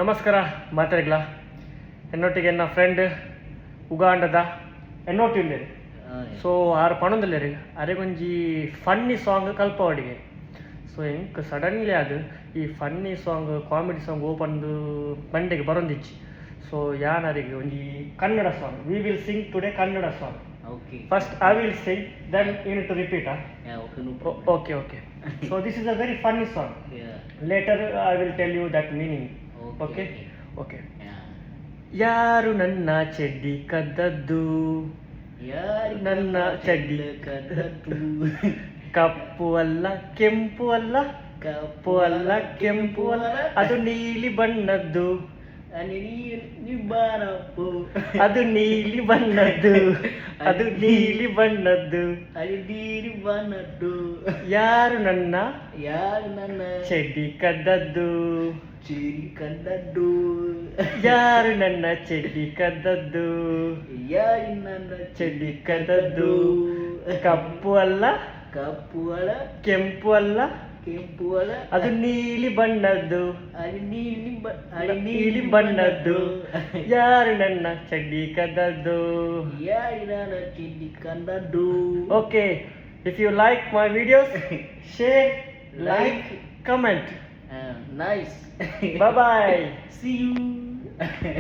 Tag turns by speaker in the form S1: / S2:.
S1: ನಮಸ್ಕಾರ ಮಾತಾಡ್ಲಾ ಎನ್ನೊಟ್ಟಿಗೆ ನನ್ನ friend ಉಗಾಂಡದ ಎನ್ನೊಟ್ಟಿಲ್ಲ so ಆರು ಪಣೊಂದಿಲ್ಲ ರೀ ಅರೆಗೊಂಜಿ ಫನ್ನಿ ಸಾಂಗ್ ಕಲ್ಪವಡಿಗೆ ಸೊ ಎಂಕ್ ಸಡನ್ಲಿ ಅದು ಈ ಫನ್ನಿ ಸಾಂಗ್ ಕಾಮಿಡಿ ಸಾಂಗ್ ಓಪನ್ದು ಮಂಡೆಗೆ ಬರೊಂದಿಚ್ಚಿ ಸೊ ಯಾನರಿಗೆ ಒಂಜಿ Kannada song we will sing today Kannada song.
S2: Okay.
S1: First I will sing, then you need to repeat.
S2: Yeah, okay, no problem.
S1: Okay. So this is a very funny song.
S2: Yeah.
S1: Later I will tell you that meaning.
S2: Okay.
S1: Okay.
S2: Yeah.
S1: ಯಾರು ನನ್ನ ಚೆಡ್ಡಿ ಕದ್ದದ್ದು,
S2: ಯಾರು
S1: ನನ್ನ ಚಡ್ಡಿ
S2: ಕದ್ದದ್ದು,
S1: ಕಪ್ಪು ಅಲ್ಲ ಕೆಂಪು ಅಲ್ಲ,
S2: ಕಪ್ಪು
S1: ಅಲ್ಲ ಕೆಂಪು ಅಲ್ಲ, ಅದು ನೀಲಿ ಬಣ್ಣದ್ದು,
S2: ನಿಬ್ಬಾರಪ್ಪು,
S1: ಅದು ನೀಲಿ ಬಣ್ಣದ್ದು, ಅದು ನೀಲಿ ಬಣ್ಣದ್ದು,
S2: ಅಲ್ಲಿ ನೀರು ಬಣ್ಣದ್ದು,
S1: ಯಾರು ನನ್ನ
S2: ಚೆಡ್ಡಿ
S1: ಕದ್ದದ್ದು,
S2: ಚೀರಿ ಕದ್ದದ್ದು,
S1: ಯಾರು ನನ್ನ ಚೆಡ್ಡಿ ಕದ್ದದ್ದು,
S2: ಯಾರು ನನ್ನ
S1: ಚೆಡ್ಡಿ ಕದ್ದದ್ದು, ಕಪ್ಪು ಅಲ್ಲ ಕೆಂಪು ಅಲ್ಲ, ಅದು ನೀಲಿ ಬಣ್ಣದ್ದು, ನೀಲಿ ಬಣ್ಣದ್ದು, ಯಾರು ನನ್ನ ಚಡ್ಡಿ ಕದ್ದದ್ದು. Okay, if you like my videos, share, like, comment.
S2: Nice.
S1: Bye bye.
S2: See you.